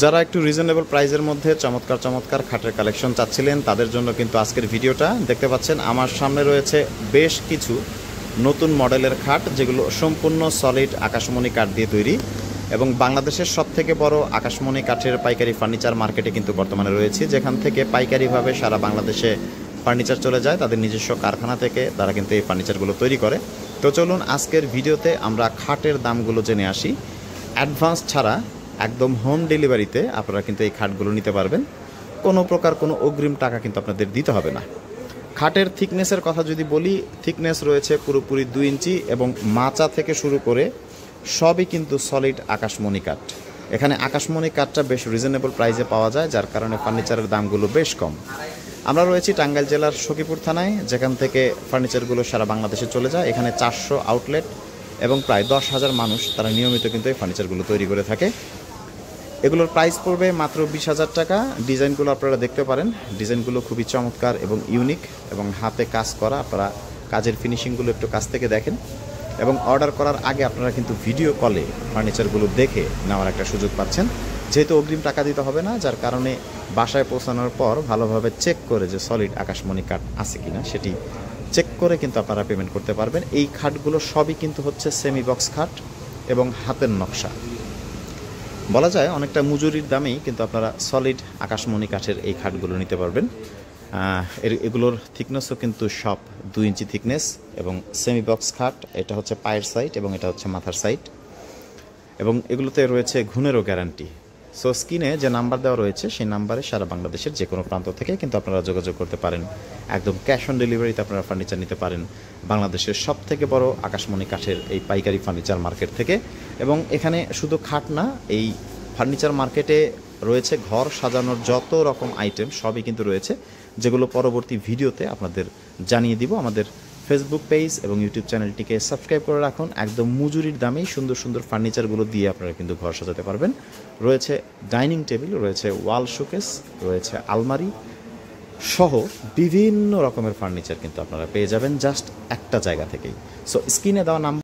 যারা একটু রিজনেবল প্রাইসের মধ্যে চমৎকার চমৎকার খাটের কালেকশন চাচ্ছিলেন তাদের জন্য কিন্তু আজকের ভিডিওটা। দেখতে পাচ্ছেন আমার সামনে রয়েছে বেশ কিছু নতুন মডেলের খাট, যেগুলো সম্পূর্ণ সলিড আকাশমণি কাঠ দিয়ে তৈরি এবং বাংলাদেশের সবথেকে বড় আকাশমণি কাঠের পাইকারি ফার্নিচার মার্কেটে কিন্তু বর্তমানে রয়েছে, যেখান থেকে পাইকারিভাবে সারা বাংলাদেশে ফার্নিচার চলে যায়। তাদের নিজস্ব কারখানা থেকে তারা কিন্তু এই ফার্নিচারগুলো তৈরি করে। তো চলুন আজকের ভিডিওতে আমরা খাটের দামগুলো জেনে আসি। অ্যাডভান্স ছাড়া একদম হোম ডেলিভারিতে আপনারা কিন্তু এই খাটগুলো নিতে পারবেন। কোনো প্রকার কোনো অগ্রিম টাকা কিন্তু আপনাদের দিতে হবে না। খাটের থিকনেসের কথা যদি বলি, থিকনেস রয়েছে পুরোপুরি 2 ইঞ্চি এবং মাচা থেকে শুরু করে সবই কিন্তু সলিড আকাশমণি কাঠ। এখানে আকাশমণি কাঠটা বেশ রিজনেবল প্রাইসে পাওয়া যায়, যার কারণে ফার্নিচারের দামগুলো বেশ কম। আমরা রয়েছি টাঙ্গাইল জেলার সখীপুর থানায়, যেখান থেকে ফার্নিচারগুলো সারা বাংলাদেশে চলে যায়। এখানে 400 আউটলেট এবং প্রায় 10,000 মানুষ তারা নিয়মিত কিন্তু এই ফার্নিচারগুলো তৈরি করে থাকে। এগুলোর প্রাইস পড়বে মাত্র 20,000 টাকা। ডিজাইনগুলো আপনারা দেখতে পারেন, ডিজাইনগুলো খুবই চমৎকার এবং ইউনিক এবং হাতে কাজ করা। আপনারা কাজের ফিনিশিংগুলো একটু কাছ থেকে দেখেন এবং অর্ডার করার আগে আপনারা কিন্তু ভিডিও কলে ফার্নিচারগুলো দেখে নেওয়ার একটা সুযোগ পাচ্ছেন, যেহেতু অগ্রিম টাকা দিতে হবে না, যার কারণে বাসায় পৌঁছানোর পর ভালোভাবে চেক করে যে সলিড আকাশমণি কাঠ আছে কিনা সেটি চেক করে কিন্তু আপনারা পেমেন্ট করতে পারবেন। এই খাটগুলো সবই কিন্তু হচ্ছে সেমি বক্স খাট এবং হাতের নকশা। বলা যায় অনেকটা মজুরির দামেই কিন্তু আপনারা সলিড আকাশমণি কাঠের এই খাটগুলো নিতে পারবেন। এগুলোর থিকনেসও কিন্তু সব 2 ইঞ্চি থিকনেস এবং সেমি বক্স খাট। এটা হচ্ছে পায়ের সাইড এবং এটা হচ্ছে মাথার সাইড, এবং এগুলোতে রয়েছে ঘুণেরও গ্যারান্টি। সো স্ক্রিনে যে নাম্বার দেওয়া রয়েছে সেই নাম্বারে সারা বাংলাদেশের যে কোনো প্রান্ত থেকে কিন্তু আপনারা যোগাযোগ করতে পারেন। একদম ক্যাশ অন ডেলিভারিতে আপনারা ফার্নিচার নিতে পারেন বাংলাদেশের সবথেকে বড় আকাশমণি কাঠের এই পাইকারি ফার্নিচার মার্কেট থেকে। এবং এখানে শুধু খাট না, এই ফার্নিচার মার্কেটে রয়েছে ঘর সাজানোর যত রকম আইটেম সবই কিন্তু রয়েছে, যেগুলো পরবর্তী ভিডিওতে আপনাদের জানিয়ে দিব। আমাদের ফেসবুক পেজ এবং ইউটিউব চ্যানেলটিকে সাবস্ক্রাইব করে রাখুন। একদম মজুরির দামেই সুন্দর সুন্দর ফার্নিচারগুলো দিয়ে আপনারা কিন্তু ঘর সাজাতে পারবেন। রয়েছে ডাইনিং টেবিল, রয়েছে ওয়াল শোকেস, রয়েছে আলমারি সহ বিভিন্ন রকমের ফার্নিচার কিন্তু আপনারা পেয়ে যাবেন জাস্ট একটা জায়গা থেকেই। সো স্ক্রিনে দেওয়া নাম্বার